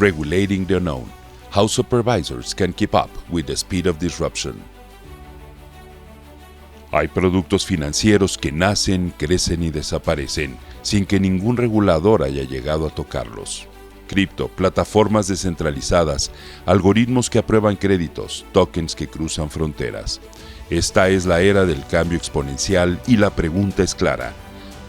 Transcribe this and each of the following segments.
Regulating the Unknown: How Supervisors Can Keep Up with the Speed of Disruption. Hay productos financieros que nacen, crecen y desaparecen sin que ningún regulador haya llegado a tocarlos. Cripto, plataformas descentralizadas, algoritmos que aprueban créditos, tokens que cruzan fronteras. Esta es la era del cambio exponencial y la pregunta es clara: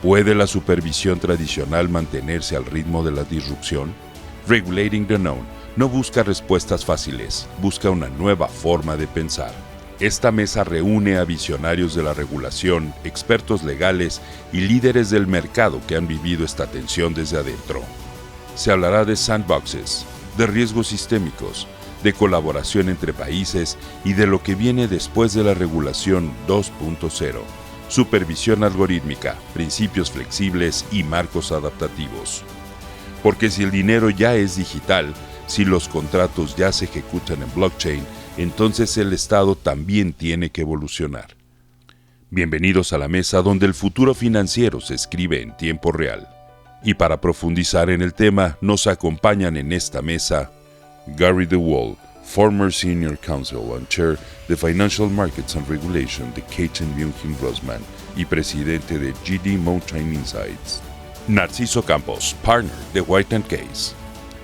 ¿puede la supervisión tradicional mantenerse al ritmo de la disrupción? Regulating the Unknown no busca respuestas fáciles, busca una nueva forma de pensar. Esta mesa reúne a visionarios de la regulación, expertos legales y líderes del mercado que han vivido esta tensión desde adentro. Se hablará de sandboxes, de riesgos sistémicos, de colaboración entre países y de lo que viene después de la regulación 2.0, supervisión algorítmica, principios flexibles y marcos adaptativos. Porque si el dinero ya es digital, si los contratos ya se ejecutan en blockchain, entonces el Estado también tiene que evolucionar. Bienvenidos a la mesa donde el futuro financiero se escribe en tiempo real. Y para profundizar en el tema, nos acompañan en esta mesa Gary DeWall, former Senior Counsel and Chair de Financial Markets and Regulation de Katten Muchin Rosenman y presidente de GD Mountain Insights. Narciso Campos, partner de White & Case.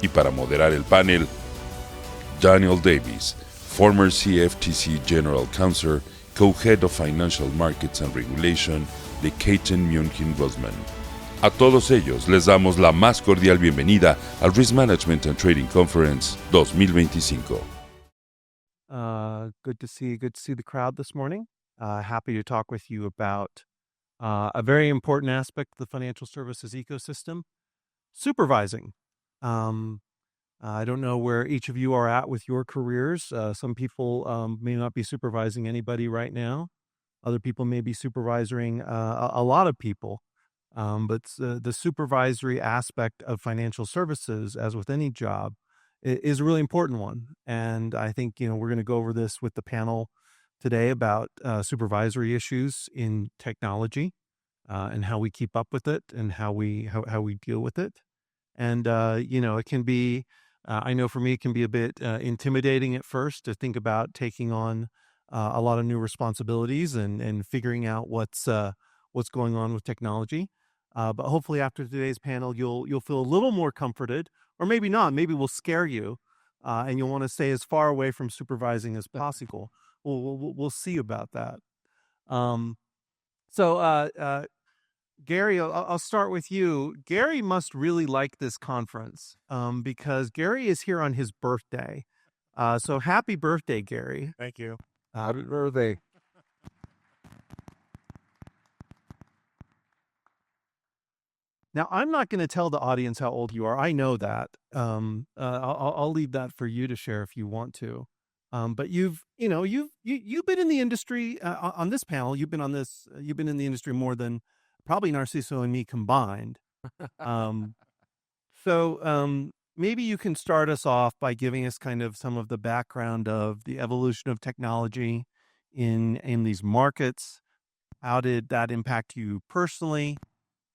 Y para moderar el panel, Daniel Davis, former CFTC General Counsel, co-head of Financial Markets and Regulation de Katten Muchin Rosenman. A todos ellos les damos la más cordial bienvenida al Risk Management and Trading Conference 2025. Good to see the crowd this morning. Happy to talk with you about a very important aspect of the financial services ecosystem: supervising. I don't know where each of you are at with your careers. Some people may not be supervising anybody right now. Other people may be supervising a lot of people. But the supervisory aspect of financial services, as with any job, is a really important one. And I think, we're going to go over this with the panel today about supervisory issues in technology and how we keep up with it and how we deal with it. And, it can be, I know for me, it can be a bit intimidating at first to think about taking on a lot of new responsibilities and figuring out what's going on with technology. But hopefully after today's panel, you'll feel a little more comforted, or maybe not. Maybe we'll scare you, and you'll want to stay as far away from supervising as possible. We'll see about that. So Gary, I'll start with you. Gary must really like this conference because Gary is here on his birthday. So happy birthday, Gary. Thank you. Happy birthday. Now, I'm not going to tell the audience how old you are. I know that. I'll leave that for you to share if you want to. But you've been in the industry on this panel. You've been in the industry more than probably Narciso and me combined. So maybe you can start us off by giving us kind of some of the background of the evolution of technology in these markets. How did that impact you personally?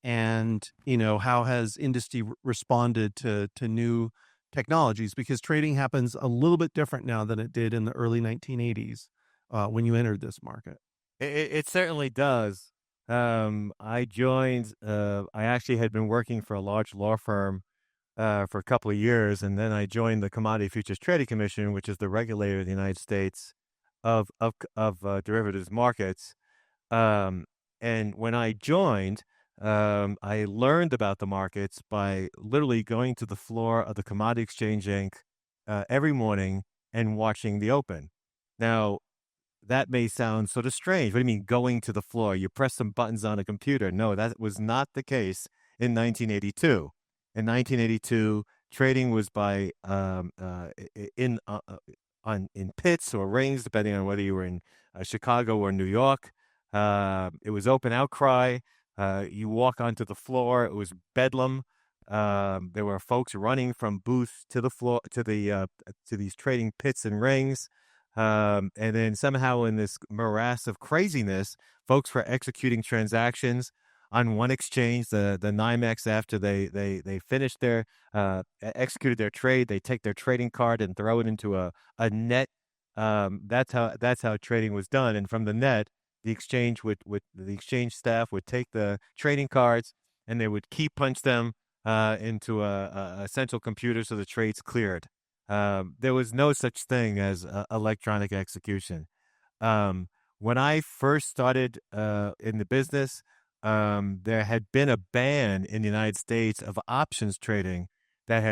And, how has industry responded to new technologies? Because trading happens a little bit different now than it did in the early 1980s when you entered this market. It certainly does. I joined, I actually had been working for a large law firm for a couple of years, and then I joined the Commodity Futures Trading Commission, which is the regulator of the United States of derivatives markets. And when I joined, I learned about the markets by literally going to the floor of the Commodity Exchange Inc. Every morning and watching the open. Now, that may sound sort of strange. What do you mean going to the floor? You press some buttons on a computer. No, that was not the case in 1982. In 1982, trading was by in pits or rings, depending on whether you were in Chicago or New York. It was open outcry. You walk onto the floor. It was bedlam. There were folks running from booth to the floor to these trading pits and rings. And then somehow in this morass of craziness, folks were executing transactions on one exchange, the NYMEX, after they finished their executed their trade, they take their trading card and throw it into a net. That's how trading was done. And from the net, the exchange the exchange staff would take the trading cards and they would key punch them into a central computer so the trades cleared. There was no such thing as electronic execution. When I first started in the business, there had been a ban in the United States of options trading that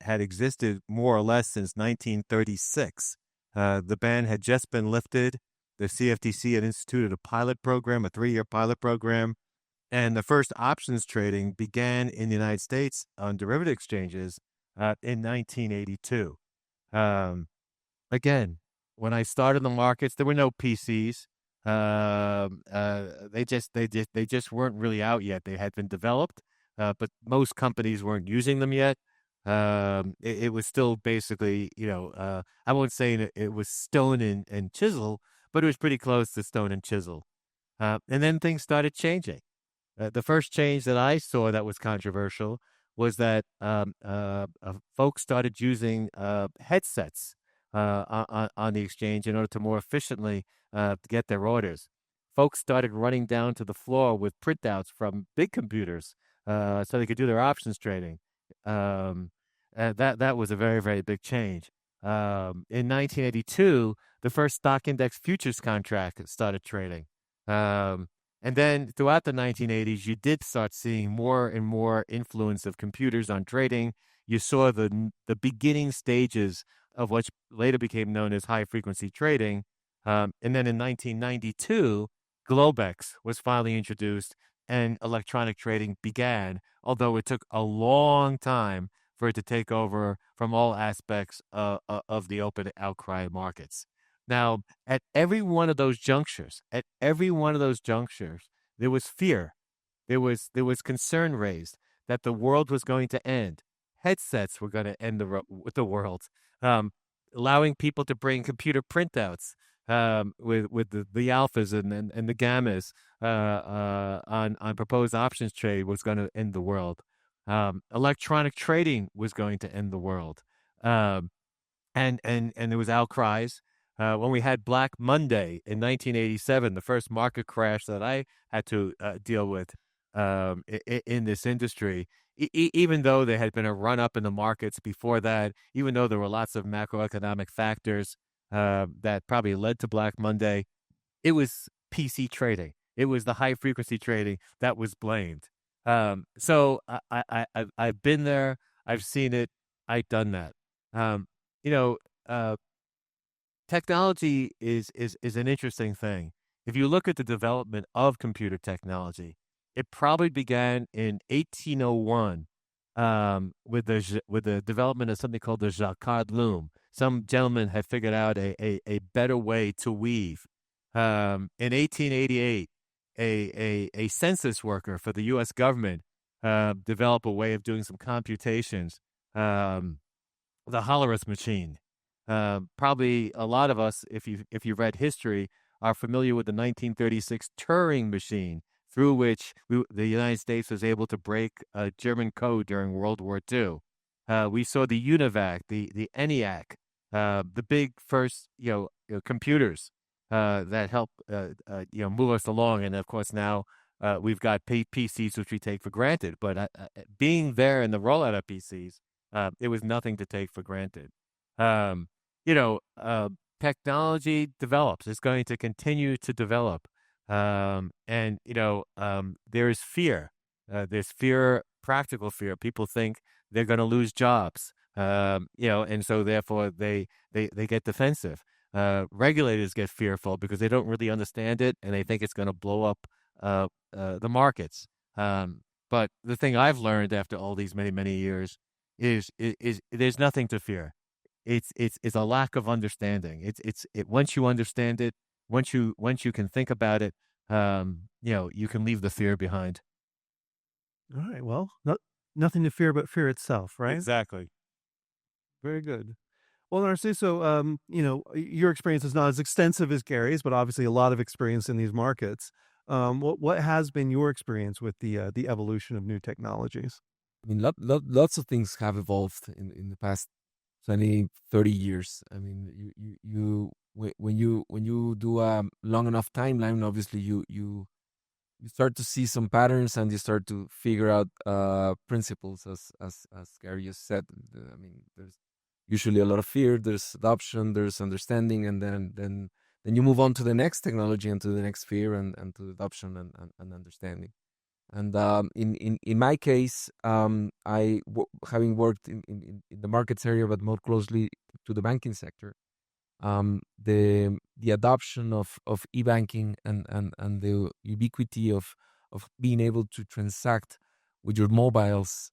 had existed more or less since 1936. The ban had just been lifted. The CFTC had instituted a pilot program, a 3-year pilot program, and the first options trading began in the United States on derivative exchanges in 1982. Again, when I started the markets, there were no PCs. They just weren't really out yet. They had been developed, but most companies weren't using them yet. It was still basically, I won't say it was stone and chisel, but it was pretty close to stone and chisel. And then things started changing. The first change that I saw that was controversial was that folks started using headsets on the exchange in order to more efficiently get their orders. Folks started running down to the floor with printouts from big computers so they could do their options trading. That was a very, very big change. In 1982, the first stock index futures contract started trading. And then throughout the 1980s, you did start seeing more and more influence of computers on trading. You saw the beginning stages of what later became known as high-frequency trading. And then in 1992, Globex was finally introduced and electronic trading began, although it took a long time for it to take over from all aspects of the open outcry markets. Now, at every one of those junctures, there was fear. There was concern raised that the world was going to end. Headsets were going to end the world. Allowing people to bring computer printouts with the alphas and the gammas on proposed options trade was going to end the world. Electronic trading was going to end the world. And there was outcries. When we had Black Monday in 1987, the first market crash that I had to deal with in this industry, even though there had been a run-up in the markets before that, even though there were lots of macroeconomic factors that probably led to Black Monday, it was PC trading. It was the high-frequency trading that was blamed. So I've been there. I've seen it. I've done that. Technology is an interesting thing. If you look at the development of computer technology, it probably began in 1801 with the development of something called the Jacquard loom. Some gentleman had figured out a better way to weave. In 1888, a census worker for the U.S. government developed a way of doing some computations. The Hollerith machine. Probably a lot of us, if you read history, are familiar with the 1936 Turing machine, through which the United States was able to break German code during World War II. We saw the UNIVAC, the ENIAC, the big first computers that help move us along, and of course now we've got PCs which we take for granted. But being there in the rollout of PCs, it was nothing to take for granted. Technology develops. It's going to continue to develop. There is fear. There's fear, practical fear. People think they're going to lose jobs, and so therefore they get defensive. Regulators get fearful because they don't really understand it, and they think it's going to blow up the markets. But the thing I've learned after all these many years is there's nothing to fear. It's a lack of understanding. It's once you understand it, once you can think about it, you can leave the fear behind. All right. Well, nothing to fear but fear itself, right? Exactly. Very good. Well, Narciso, your experience is not as extensive as Gary's, but obviously a lot of experience in these markets. What has been your experience with the evolution of new technologies? I mean, lots of things have evolved in the past 20, 30 years. I mean, when you do a long enough timeline, obviously you start to see some patterns and you start to figure out principles, as Gary just said. I mean, there's usually a lot of fear, there's adoption, there's understanding, and then you move on to the next technology and to the next fear and to adoption and understanding. And in my case, having worked in the markets area, but more closely to the banking sector, the adoption of e-banking and the ubiquity of being able to transact with your mobiles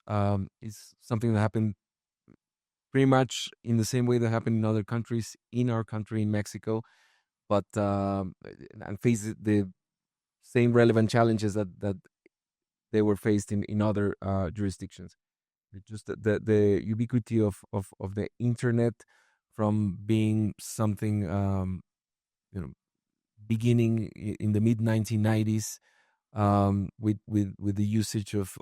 is something that happened pretty much in the same way that happened in other countries, in our country, in Mexico, but and face the same relevant challenges that they were faced in other jurisdictions. Just the ubiquity of the internet, from being something beginning in the mid 1990s, with the usage of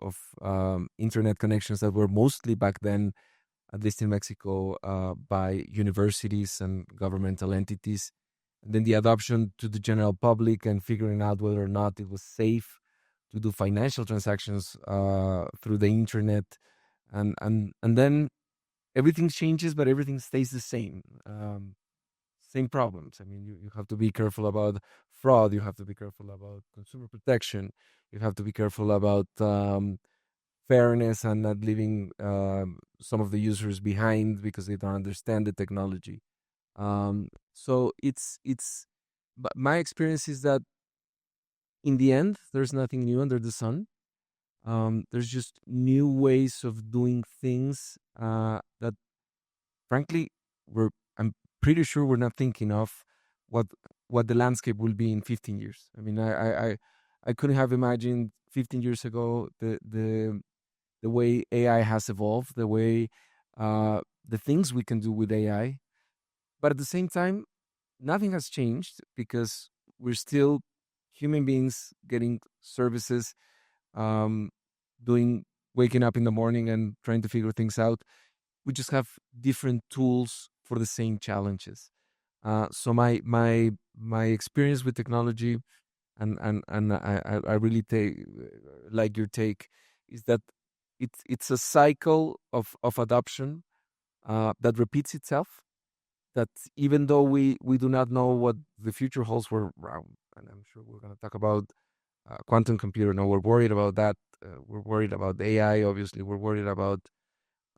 internet connections that were mostly back then, at least in Mexico, by universities and governmental entities, and then the adoption to the general public and figuring out whether or not it was safe to do financial transactions through the internet, and then everything changes, but everything stays the same. Same problems. I mean, you have to be careful about fraud. You have to be careful about consumer protection. You have to be careful about fairness and not leaving some of the users behind because they don't understand the technology. So but my experience is that in the end, there's nothing new under the sun. There's just new ways of doing things that, frankly, I'm pretty sure we're not thinking of what the landscape will be in 15 years. I mean, I couldn't have imagined 15 years ago the way AI has evolved, the way the things we can do with AI. But at the same time, nothing has changed because we're still human beings getting services, waking up in the morning and trying to figure things out. We just have different tools for the same challenges. So my experience with technology, and I really like your take, is that it's a cycle of adoption that repeats itself. That even though we do not know what the future holds, and I'm sure we're going to talk about quantum computer. No, we're worried about that. We're worried about AI. Obviously, we're worried about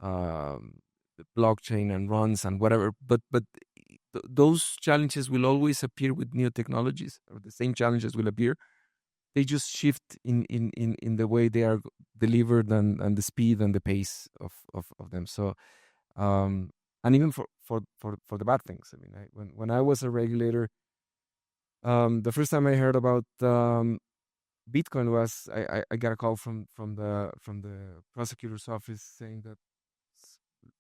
the blockchain and runs and whatever. But those challenges will always appear with new technologies, or the same challenges will appear. They just shift in the way they are delivered and the speed and the pace of them. So, and even for the bad things. I mean, when I was a regulator, the first time I heard about Bitcoin was I got a call from the prosecutor's office saying that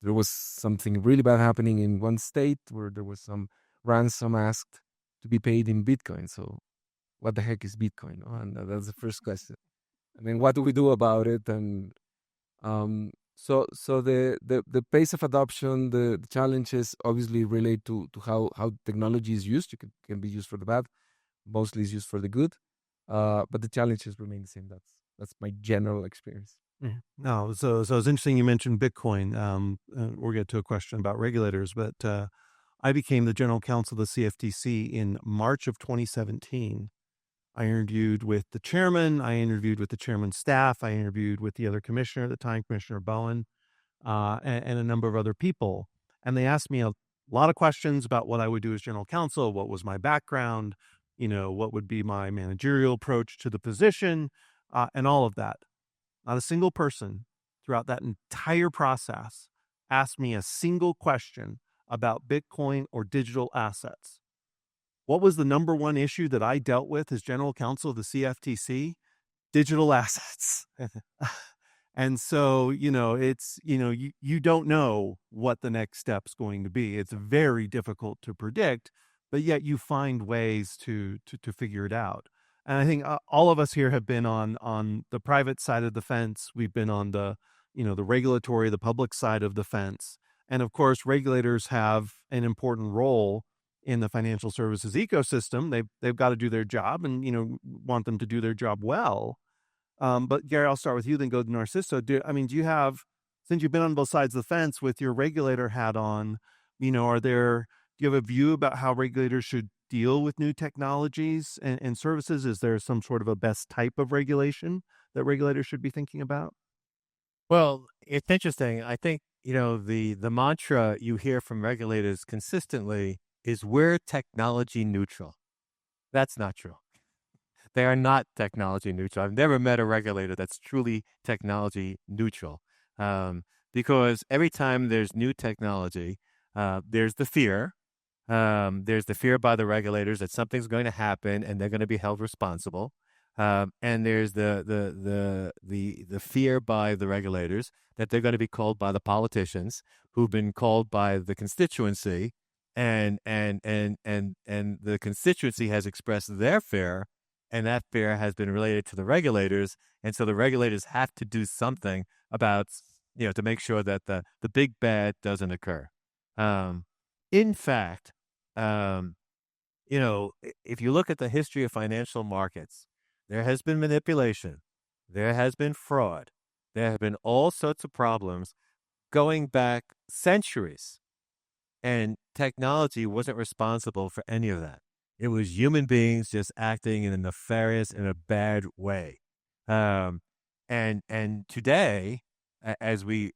there was something really bad happening in one state where there was some ransom asked to be paid in Bitcoin. So what the heck is Bitcoin? Oh, and that's the first question. And then what do we do about it? And so the pace of adoption, the challenges obviously relate to how technology is used. It can be used for the bad, mostly is used for the good, but the challenges remain the same. That's my general experience. Yeah. No, so it's interesting you mentioned Bitcoin. We'll get to a question about regulators, but I became the general counsel of the CFTC in March of 2017. I interviewed with the chairman. I interviewed with the chairman's staff. I interviewed with the other commissioner at the time, Commissioner Bowen, and a number of other people. And they asked me a lot of questions about what I would do as general counsel, what was my background, what would be my managerial approach to the position, and all of that. Not a single person throughout that entire process asked me a single question about Bitcoin or digital assets. What was the number one issue that I dealt with as general counsel of the CFTC? Digital assets. And so, it's, you don't know what the next step's going to be. It's very difficult to predict, but yet you find ways to figure it out. And I think all of us here have been on the private side of the fence. We've been on the, the regulatory, the public side of the fence. And of course, regulators have an important role in the financial services ecosystem. They've got to do their job and, want them to do their job well. But Gary, I'll start with you, then go to Narciso. Do you have, since you've been on both sides of the fence with your regulator hat on, do you have a view about how regulators should deal with new technologies and services? Is there some sort of a best type of regulation that regulators should be thinking about? Well, it's interesting. I think, the mantra you hear from regulators consistently is we're technology neutral. That's not true. They are not technology neutral. I've never met a regulator that's truly technology neutral, because every time there's new technology, there's the fear. There's the fear by the regulators that something's going to happen and they're going to be held responsible. And there's the fear by the regulators that they're going to be called by the politicians who've been called by the constituency, and the constituency has expressed their fear, and that fear has been related to the regulators, and so the regulators have to do something about, to make sure that the big bad doesn't occur. In fact, if you look at the history of financial markets, there has been manipulation, there has been fraud, there have been all sorts of problems going back centuries, and technology wasn't responsible for any of that. It was human beings just acting in a nefarious, in a bad way. And today, as we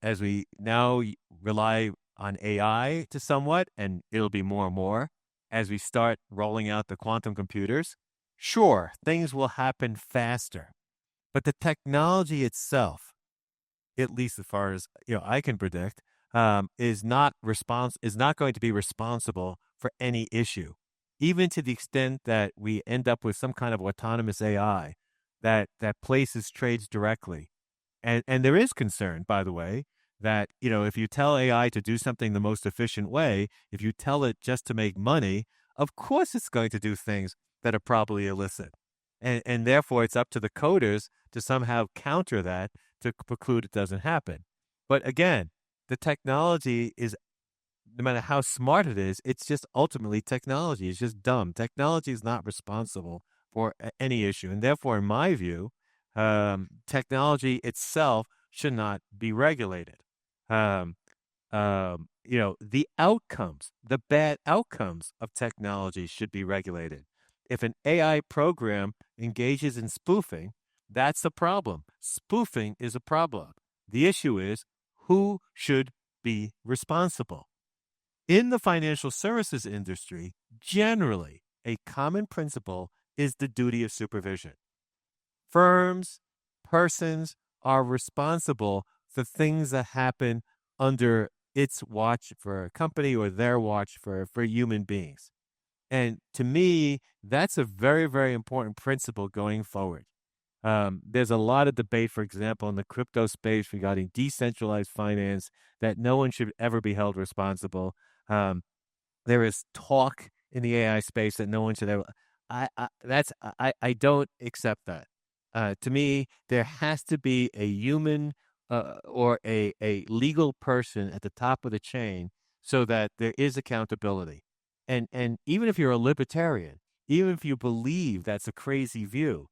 now rely on AI to somewhat, and it'll be more and more as we start rolling out the quantum computers, sure, things will happen faster. But the technology itself, at least as far as I can predict, is not going to be responsible for any issue, even to the extent that we end up with some kind of autonomous AI that places trades directly. And there is concern, by the way, that if you tell AI to do something the most efficient way, if you tell it just to make money, of course it's going to do things that are probably illicit. And therefore, it's up to the coders to somehow counter that, to preclude it doesn't happen. But again, the technology is, no matter how smart it is, it's just ultimately technology. It's just dumb. Technology is not responsible for any issue. And therefore, in my view, technology itself should not be regulated. The outcomes, the bad outcomes of technology should be regulated. If an AI program engages in spoofing, that's a problem. Spoofing is a problem. The issue is who should be responsible. In the financial services industry, generally, a common principle is the duty of supervision. Firms, persons are responsible for things that happen under its watch for a company or their watch for human beings. And to me, that's a very, very important principle going forward. There's a lot of debate, for example, in the crypto space regarding decentralized finance, that no one should ever be held responsible. There is talk in the AI space that no one should ever. I don't accept that. To me, there has to be a human or a legal person at the top of the chain so that there is accountability. And even if you're a libertarian, even if you believe that's a crazy view,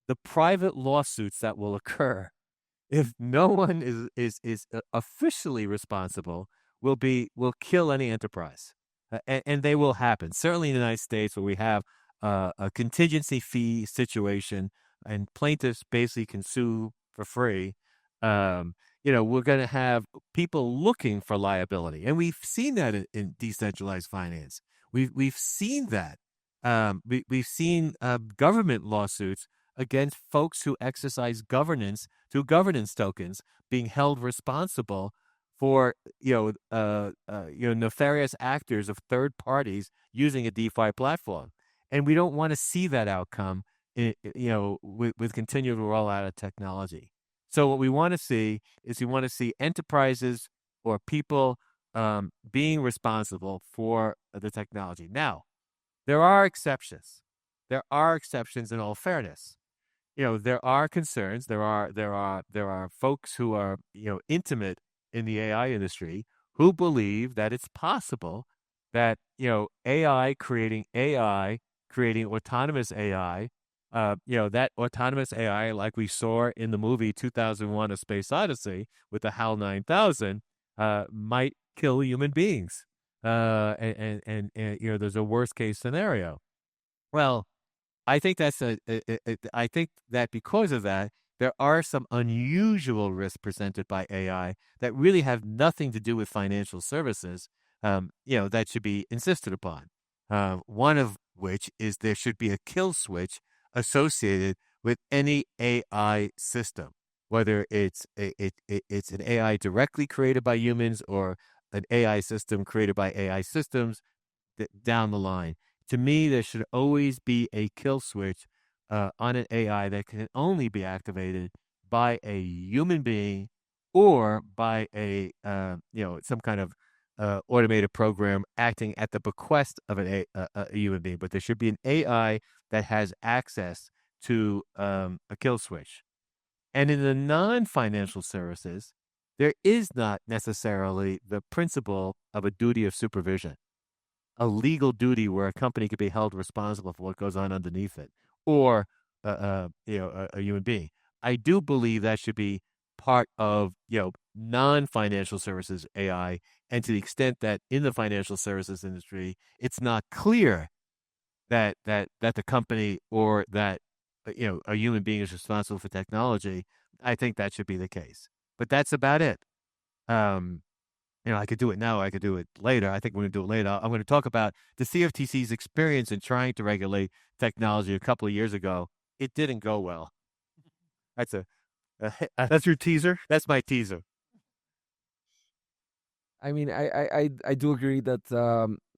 the private lawsuits that will occur if no one is officially responsible will kill any enterprise, and they will happen. Certainly in the United States, where we have a contingency fee situation and plaintiffs basically can sue for free, we're going to have people looking for liability, and we've seen that in decentralized finance. We've seen that. We've seen government lawsuits against folks who exercise governance through governance tokens being held responsible for nefarious actors of third parties using a DeFi platform, and we don't want to see that outcome. With continual rollout of technology. So what we want to see is enterprises or people being responsible for the technology. Now, there are exceptions. there are exceptions in all fairness. There are concerns. There are folks who are, intimate in the AI industry who believe that it's possible that, AI, creating autonomous AI, that autonomous AI, like we saw in the movie 2001: A Space Odyssey with the HAL 9000, might kill human beings. And there's a worst case scenario. Well, I think I think that because of that, there are some unusual risks presented by AI that really have nothing to do with financial services, that should be insisted upon. One of which is there should be a kill switch associated with any AI system, whether it's an AI directly created by humans or an AI system created by AI systems down the line. To me, there should always be a kill switch on an AI that can only be activated by a human being or by some kind of automated program acting at the bequest of a human being. But there should be an AI that has access to a kill switch. And in the non-financial services, there is not necessarily the principle of a duty of supervision, a legal duty where a company could be held responsible for what goes on underneath it, or a human being. I do believe that should be part of non-financial services AI, and to the extent that in the financial services industry, it's not clear that the company or that a human being is responsible for technology. I think that should be the case, but that's about it. I could do it now. I could do it later. I think we're going to do it later. I'm going to talk about the CFTC's experience in trying to regulate technology a couple of years ago. It didn't go well. That's That's your teaser? That's my teaser. I mean, I do agree that,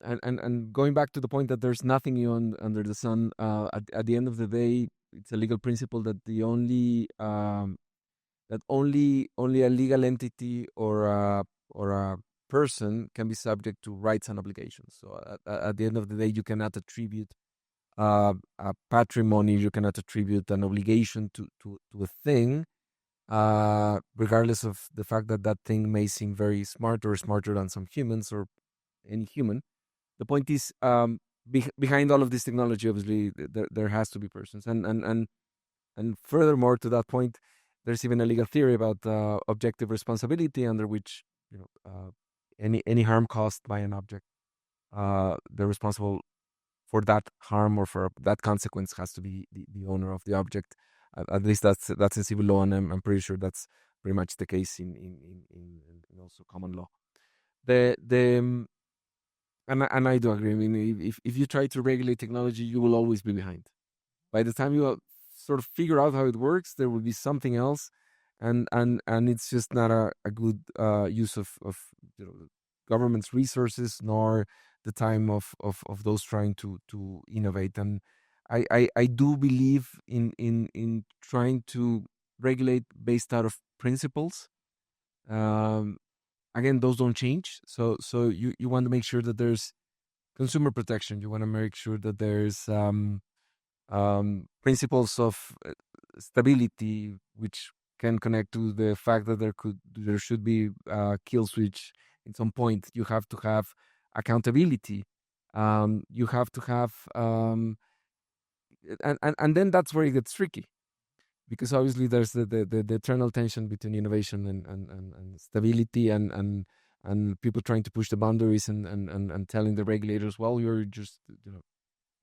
and going back to the point that there's nothing new under the sun. At the end of the day, it's a legal principle that the only that only a legal entity or a person can be subject to rights and obligations. So at the end of the day, you cannot attribute a patrimony, you cannot attribute an obligation to a thing, regardless of the fact that that thing may seem very smart or smarter than some humans or any human. The point is, behind all of this technology, obviously, there has to be persons, and furthermore to that point, there's even a legal theory about objective responsibility, under which any harm caused by an object, the responsible for that harm or for that consequence has to be the owner of the object. At least that's in civil law, and I'm pretty sure that's pretty much the case in also common law. And I do agree. I mean, if you try to regulate technology, you will always be behind. By the time you sort of figure out how it works, there will be something else, and it's just not a good use of government's resources, nor the time of those trying to innovate. And I do believe in trying to regulate based out of principles. Again, those don't change. So you want to make sure that there's consumer protection. You want to make sure that there's principles of stability, which can connect to the fact that there should be a kill switch at some point. You have to have accountability. You have to have and then that's where it gets tricky, because obviously there's the eternal tension between innovation and stability, and people trying to push the boundaries and telling the regulators, well, you're just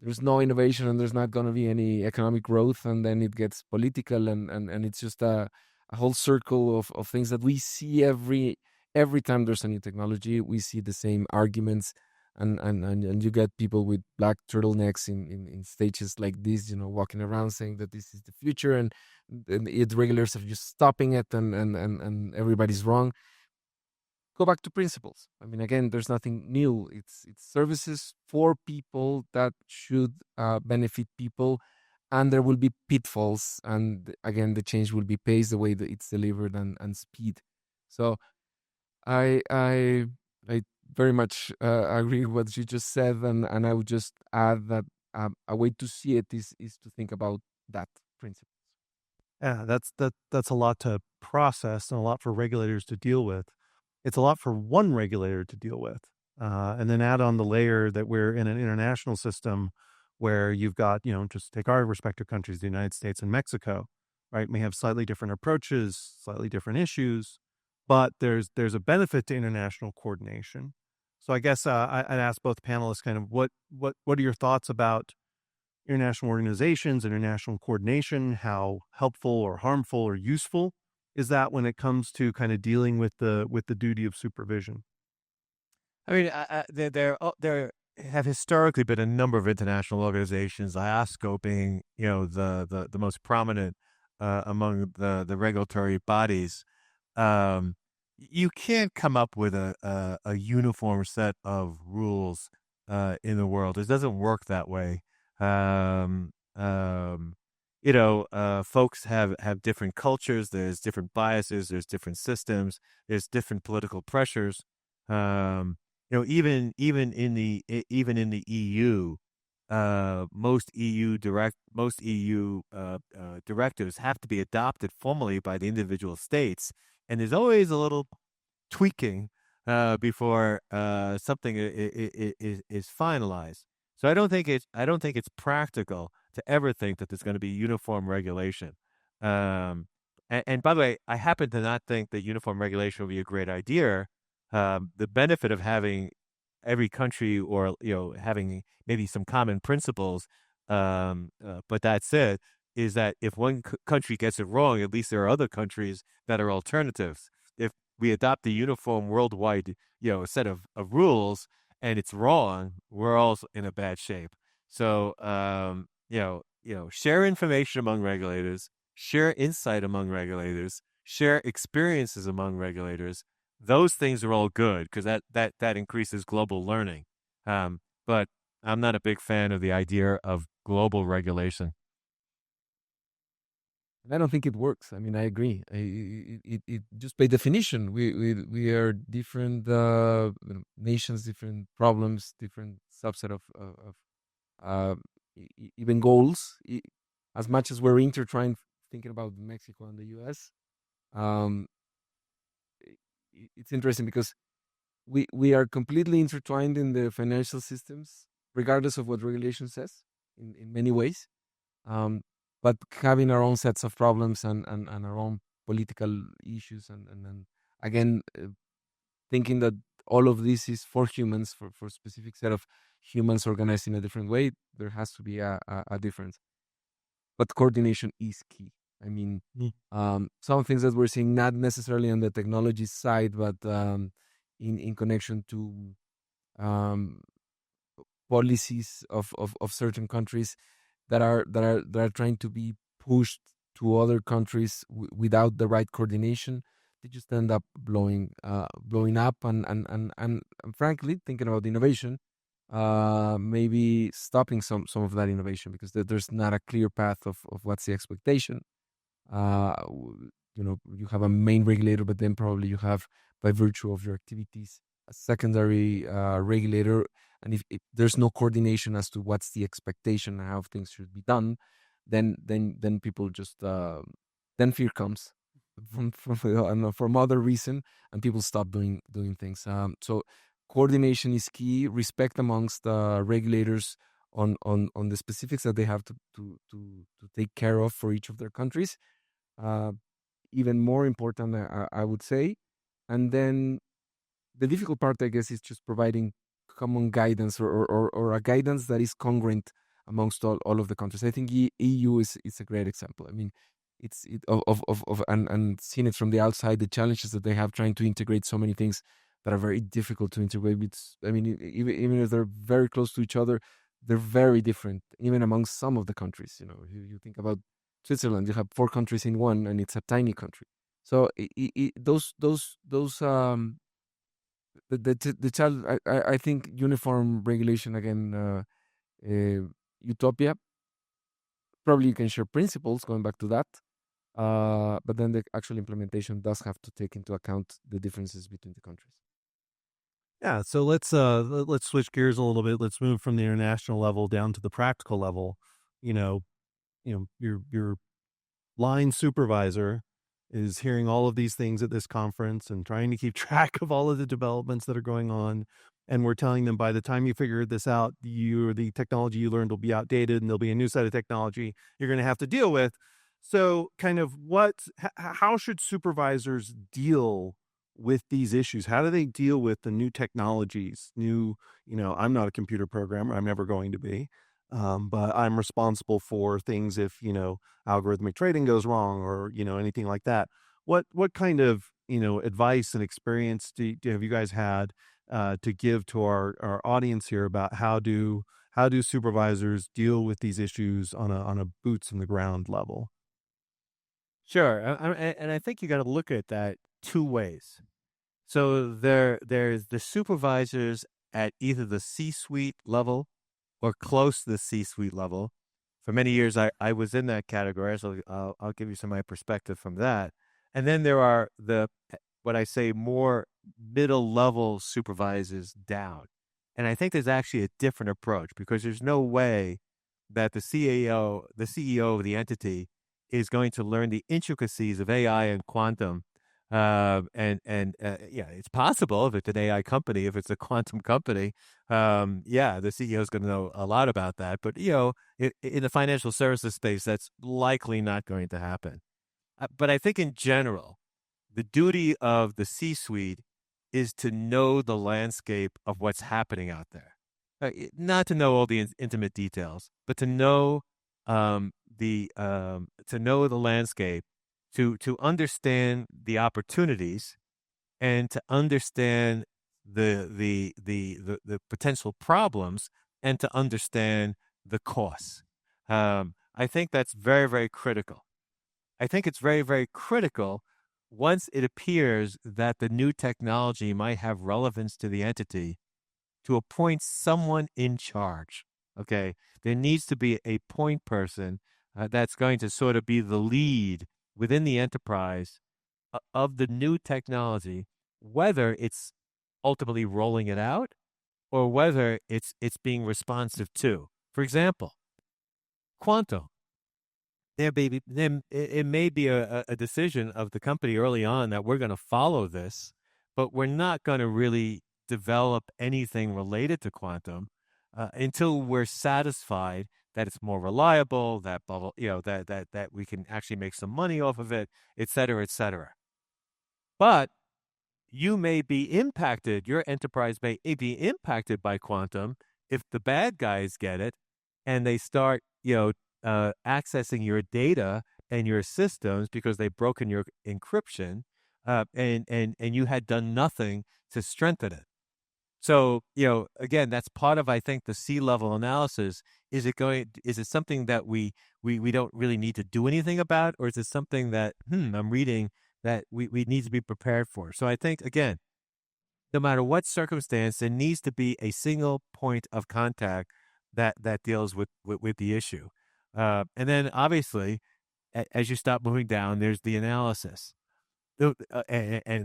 there's no innovation and there's not going to be any economic growth, and then it gets political, and it's just a whole circle of things that we see every time there's a new technology. We see the same arguments, and you get people with black turtlenecks in stages like this, walking around saying that this is the future, and the regulators are just stopping it, and everybody's wrong. Go back to principles. I mean, again, there's nothing new. It's services for people that should benefit people, and there will be pitfalls. And again, the change will be paced the way that it's delivered, and speed. So I very much agree with what you just said, and I would just add that a way to see it is to think about that principle. Yeah, that's a lot to process and a lot for regulators to deal with. It's a lot for one regulator to deal with. And then add on the layer that we're in an international system where you've got, just take our respective countries, the United States and Mexico, right? May have slightly different approaches, slightly different issues, but there's a benefit to international coordination. So I guess I'd ask both panelists kind of what are your thoughts about international organizations, international coordination, how helpful or harmful or useful is that when it comes to kind of dealing with the duty of supervision? I mean, there have historically been a number of international organizations, IOSCO being, the most prominent among the regulatory bodies. You can't come up with a uniform set of rules in the world. It doesn't work that way. Folks have different cultures. There's different biases. There's different systems. There's different political pressures. Even in the EU, most EU directives have to be adopted formally by the individual states, and there's always a little tweaking before something is finalized. So I don't think it's practical to ever think that there's going to be uniform regulation. And by the way, I happen to not think that uniform regulation would be a great idea. The benefit of having every country or having maybe some common principles, but that's it, is that if one country gets it wrong, at least there are other countries that are alternatives. If we adopt the uniform worldwide set of rules and it's wrong, we're all in a bad shape. So share information among regulators, share insight among regulators, share experiences among regulators. Those things are all good because that increases global learning. But I'm not a big fan of the idea of global regulation. I don't think it works. I mean, I agree. It just by definition, we are different nations, different problems, different subset of even goals. As much as we're intertwined, thinking about Mexico and the U.S., it's interesting because we are completely intertwined in the financial systems, regardless of what regulation says, in many ways. But having our own sets of problems and our own political issues and again, thinking that all of this is for humans, for a specific set of humans organized in a different way, there has to be a difference. But coordination is key. I mean, some things that we're seeing, not necessarily on the technology side, but in connection to policies of certain countries that are trying to be pushed to other countries without the right coordination, they just end up blowing up and frankly, thinking about innovation, maybe stopping some of that innovation because there's not a clear path of what's the expectation. You have a main regulator, but then probably you have, by virtue of your activities, a secondary regulator. And if there's no coordination as to what's the expectation and how things should be done, then people just then fear comes from other reason, and people stop doing things. So coordination is key. Respect amongst regulators on the specifics that they have to take care of for each of their countries. Even more important, I would say. And then the difficult part, I guess, is just providing common guidance or a guidance that is congruent amongst all of the countries. I think EU is a great example. I mean, it's and seeing it from the outside, the challenges that they have trying to integrate so many things that are very difficult to integrate with. I mean, even if they're very close to each other, they're very different, even among some of the countries. You think about Switzerland, you have 4 countries in one, and it's a tiny country. So the child, I think uniform regulation again, utopia. Probably you can share principles going back to that, but then the actual implementation does have to take into account the differences between the countries. Yeah, so let's switch gears a little bit. Let's move from the international level down to the practical level. You know, your line supervisor is hearing all of these things at this conference and trying to keep track of all of the developments that are going on. And we're telling them by the time you figure this out, the technology you learned will be outdated and there'll be a new set of technology you're going to have to deal with. So kind of how should supervisors deal with these issues? How do they deal with the new technologies? I'm not a computer programmer. I'm never going to be. But I'm responsible for things if, algorithmic trading goes wrong or, anything like that. What kind of, advice and experience have you guys had to give to our audience here about how do supervisors deal with these issues on a boots on the ground level? Sure. And I think you got to look at that two ways. So there's the supervisors at either the C-suite level or close to the C-suite level. For many years, I was in that category, so I'll give you some of my perspective from that. And then there are what I say, more middle level supervisors down. And I think there's actually a different approach because there's no way that the CEO of the entity is going to learn the intricacies of AI and quantum. Yeah, it's possible if it's an AI company, if it's a quantum company, the CEO is going to know a lot about that. But, in the financial services space, that's likely not going to happen. But I think in general, the duty of the C-suite is to know the landscape of what's happening out there. Not to know all the intimate details, but to know the landscape, to understand the opportunities, and to understand the potential problems, and to understand the costs. I think that's very, very critical. I think it's very, very critical once it appears that the new technology might have relevance to the entity to appoint someone in charge. Okay. There needs to be a point person that's going to sort of be the lead within the enterprise of the new technology, whether it's ultimately rolling it out or whether it's being responsive to. For example, quantum. It may be a decision of the company early on that we're going to follow this, but we're not going to really develop anything related to quantum until we're satisfied that it's more reliable, that that we can actually make some money off of it, et cetera, et cetera. But you may be impacted. Your enterprise may be impacted by quantum if the bad guys get it and they start, accessing your data and your systems because they've broken your encryption, and you had done nothing to strengthen it. So, again, that's part of, I think, the C-level analysis. Is it something that we don't really need to do anything about, or is it something that I'm reading that we need to be prepared for? So I think, again, no matter what circumstance, there needs to be a single point of contact that deals with the issue. And then obviously, as you stop moving down, there's the analysis and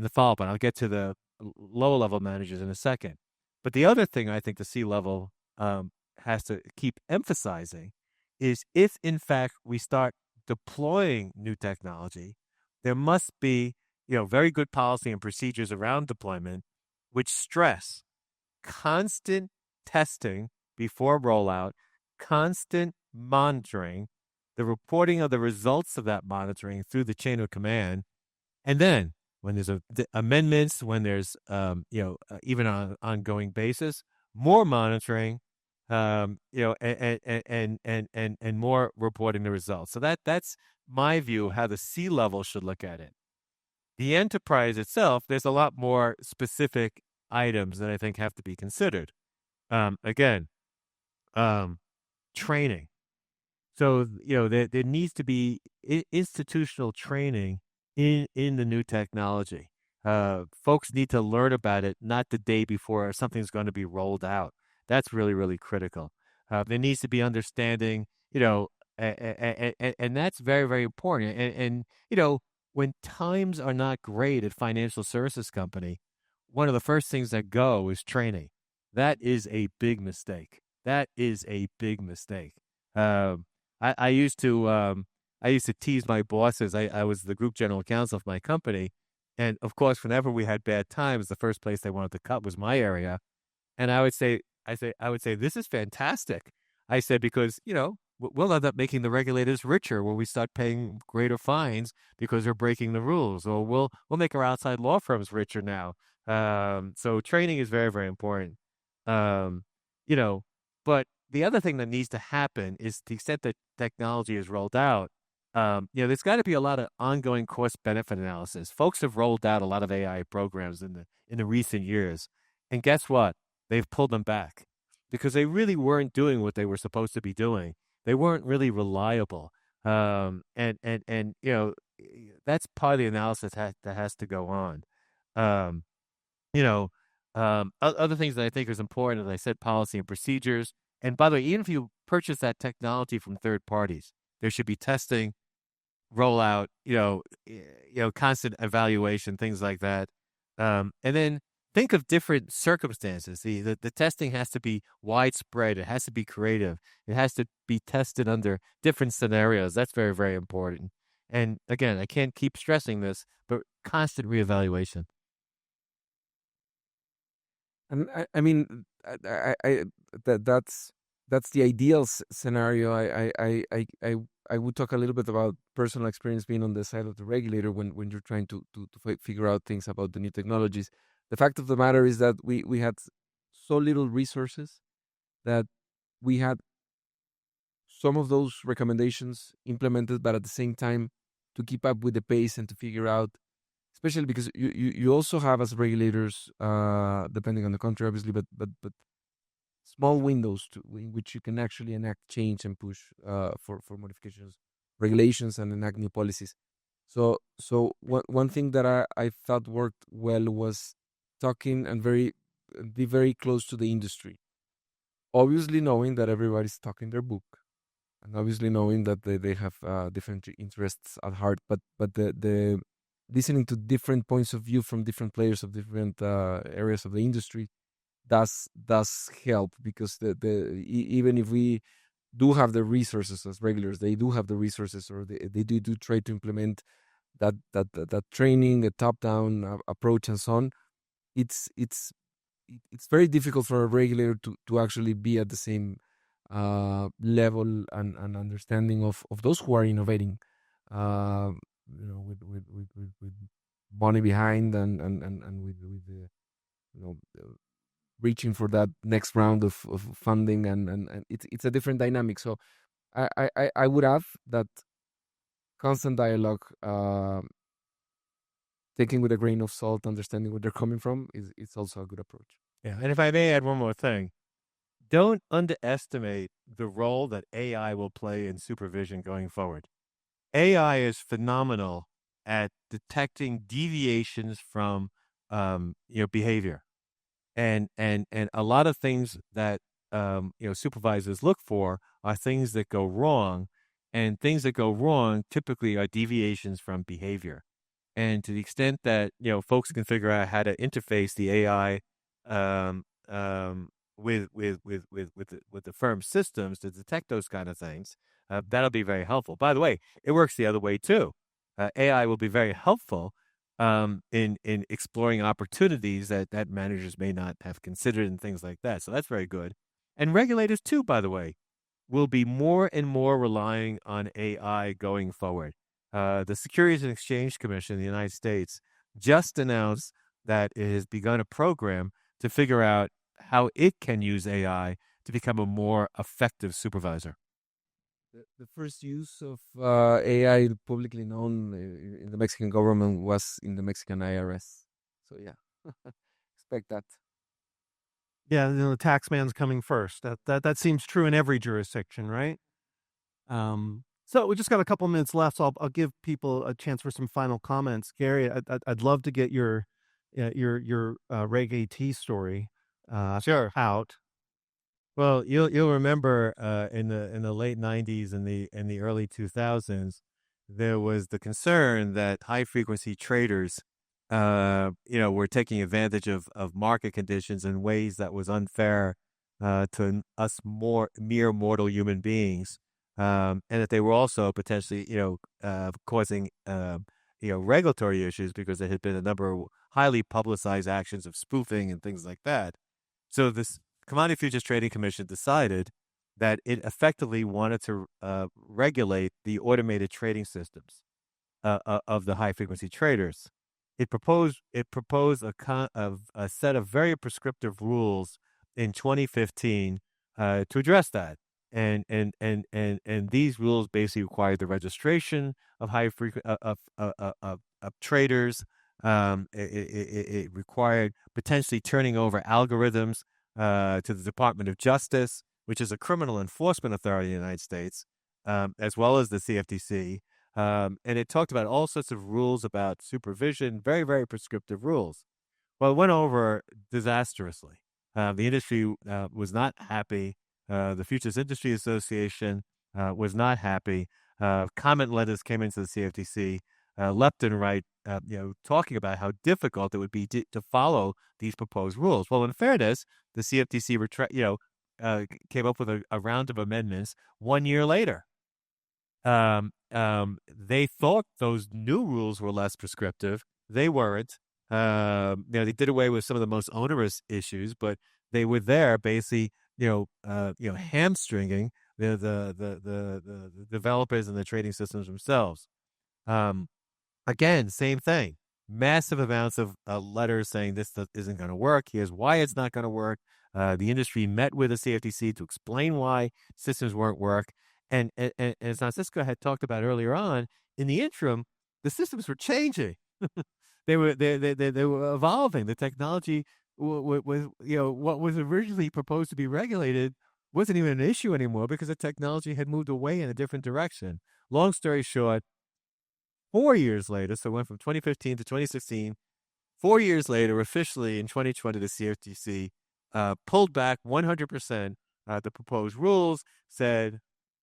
the follow-up. And I'll get to the lower level managers in a second. But the other thing I think the C-level has to keep emphasizing is if, in fact, we start deploying new technology, there must be, very good policy and procedures around deployment, which stress constant testing before rollout, constant monitoring, the reporting of the results of that monitoring through the chain of command, and then when there's amendments, when there's even on an ongoing basis, more monitoring, and more reporting the results. So that's my view of how the C-level should look at it. The enterprise itself, there's a lot more specific items that I think have to be considered. Again, training. So, there needs to be institutional training in the new technology. Folks need to learn about it not the day before something's going to be rolled out. That's really, really critical. There needs to be understanding, and that's very, very important. And when times are not great at financial services company, one of the first things that go is training. That is a big mistake. That is a big mistake. I used to tease my bosses. I was the group general counsel of my company, and of course, whenever we had bad times, the first place they wanted to cut was my area. And I would say, this is fantastic. I said, because, we'll end up making the regulators richer when we start paying greater fines because they're breaking the rules, or we'll make our outside law firms richer now. So training is very, very important. You know, but the other thing that needs to happen is, to the extent that technology is rolled out, there's got to be a lot of ongoing cost-benefit analysis. Folks have rolled out a lot of AI programs in the recent years, and guess what? They've pulled them back because they really weren't doing what they were supposed to be doing. They weren't really reliable, and that's part of the analysis that has to go on. Um, Other things that I think is important, as I said, policy and procedures. And by the way, even if you purchase that technology from third parties, there should be testing, rollout, constant evaluation, things like that. And then think of different circumstances. The testing has to be widespread. It has to be creative. It has to be tested under different scenarios. That's very, very important. And again, I can't keep stressing this, but constant reevaluation. And I mean, that's the ideal scenario. I would talk a little bit about personal experience being on the side of the regulator when you're trying to figure out things about the new technologies. The fact of the matter is that we had so little resources that we had some of those recommendations implemented, but at the same time to keep up with the pace and to figure out, especially because you also have, as regulators, depending on the country, obviously, but small windows in which you can actually enact change and push for modifications, regulations, and enact new policies. So one thing that I thought worked well was talking and be very close to the industry. Obviously, knowing that everybody's talking their book, and obviously knowing that they have different interests at heart, but the listening to different points of view from different players of different areas of the industry does help, because even if we do have the resources as regulators, they do have the resources, or they do try to implement that training, a top-down approach, and so on. It's very difficult for a regulator to actually be at the same level and understanding of those who are innovating, with money behind and with the, reaching for that next round of funding, and it's a different dynamic. So I would have that constant dialogue, taking with a grain of salt, understanding where they're coming from, it's also a good approach. Yeah, and if I may add one more thing, don't underestimate the role that AI will play in supervision going forward. AI is phenomenal at detecting deviations from behavior, and a lot of things that supervisors look for are things that go wrong, and things that go wrong typically are deviations from behavior. And to the extent that folks can figure out how to interface the AI with the firm's systems to detect those kind of things, that'll be very helpful. By the way, it works the other way too. AI will be very helpful in exploring opportunities that managers may not have considered and things like that. So that's very good. And regulators too, by the way, will be more and more relying on AI going forward. The Securities and Exchange Commission in the United States just announced that it has begun a program to figure out how it can use AI to become a more effective supervisor. The first use of AI publicly known in the Mexican government was in the Mexican IRS. So yeah, expect that. Yeah, the tax man's coming first. That seems true in every jurisdiction, right? So we just got a couple minutes left, so I'll give people a chance for some final comments. Gary, I'd love to get your Reg AT story Sure. out. Well, you'll remember in the late 90s and the early 2000s, there was the concern that high frequency traders were taking advantage of market conditions in ways that was unfair to us mere mortal human beings, and that they were also potentially, causing, regulatory issues because there had been a number of highly publicized actions of spoofing and things like that. So this Commodity Futures Trading Commission decided that it effectively wanted to regulate the automated trading systems of the high frequency traders. It proposed a set of very prescriptive rules in 2015 to address that. And these rules basically required the registration of high frequency of traders. It required potentially turning over algorithms to the Department of Justice, which is a criminal enforcement authority in the United States, as well as the CFTC. And it talked about all sorts of rules about supervision, very, very prescriptive rules. Well, it went over disastrously. The industry was not happy. The Futures Industry Association was not happy. Comment letters came into the CFTC left and right, talking about how difficult it would be to follow these proposed rules. Well, in fairness, the CFTC came up with a round of amendments 1 year later. They thought those new rules were less prescriptive. They weren't. They did away with some of the most onerous issues, but they were there basically, hamstringing the developers and the trading systems themselves. Again, same thing. Massive amounts of letters saying this isn't going to work. Here's why it's not going to work. The industry met with the CFTC to explain why systems won't work. And as Francisco had talked about earlier on, in the interim, the systems were changing. They were evolving. The technology was what was originally proposed to be regulated wasn't even an issue anymore because the technology had moved away in a different direction. Long story short, 4 years later, so it went from 2015 to 2016. 4 years later, officially in 2020, the CFTC pulled back 100% the proposed rules, said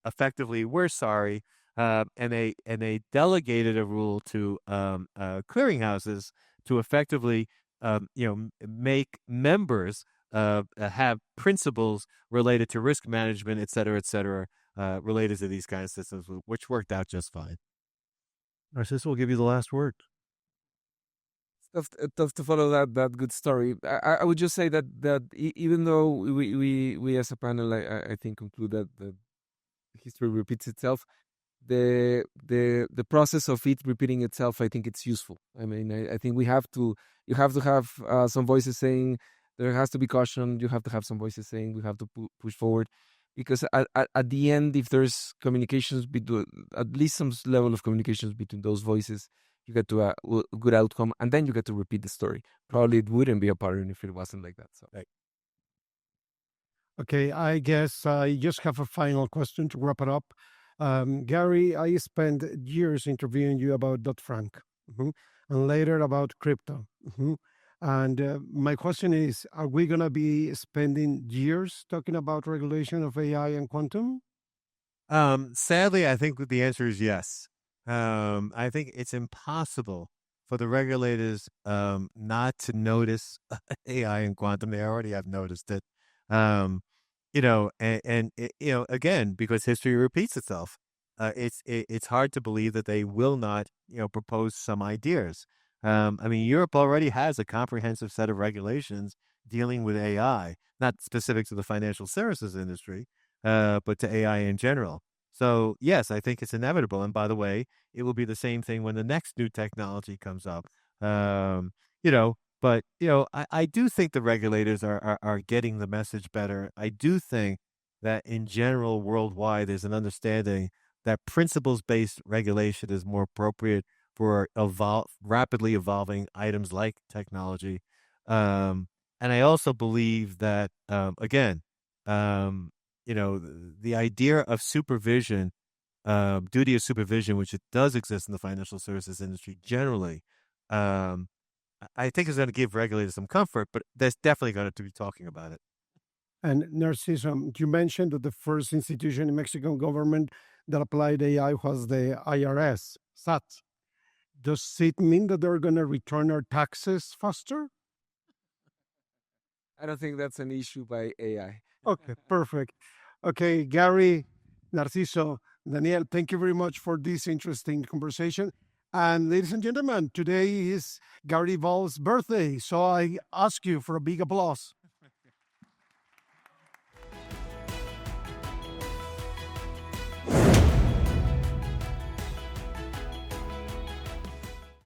effectively, we're sorry, and they delegated a rule to clearinghouses to effectively, make members have principles related to risk management, et cetera, related to these kind of systems, which worked out just fine. Narciso will give you the last word. Tough to follow that good story. I would just say that even though we as a panel, I think conclude that history repeats itself, the process of it repeating itself, I think it's useful. I mean, I think you have to have some voices saying there has to be caution. You have to have some voices saying we have to push forward, because at the end, if there's communications between, at least some level of communications between those voices, you get to a good outcome, and then you get to repeat the story. Probably it wouldn't be a pattern if it wasn't like that. So. Right. Okay, I guess I just have a final question to wrap it up. Gary, I spent years interviewing you about Dodd-Frank, and later about crypto. And my question is, are we going to be spending years talking about regulation of AI and quantum? Sadly, I think the answer is yes. I think it's impossible for the regulators not to notice AI and quantum. They already have noticed it. Again, because history repeats itself, it's hard to believe that they will not, propose some ideas. Europe already has a comprehensive set of regulations dealing with AI, not specific to the financial services industry, but to AI in general. So yes, I think it's inevitable. And by the way, it will be the same thing when the next new technology comes up. But I do think the regulators are getting the message better. I do think that in general, worldwide, there's an understanding that principles-based regulation is more appropriate for rapidly evolving items like technology. And I also believe that, the idea of supervision, duty of supervision, which it does exist in the financial services industry generally, I think is going to give regulators some comfort, but there's definitely going to be talking about it. And Narciso, you mentioned that the first institution in Mexican government that applied AI was the IRS, SAT. Does it mean that they're going to return our taxes faster? I don't think that's an issue by AI. Okay, perfect. Okay, Gary, Narciso, Daniel, thank you very much for this interesting conversation. And ladies and gentlemen, today is Gary Ball's birthday, so I ask you for a big applause.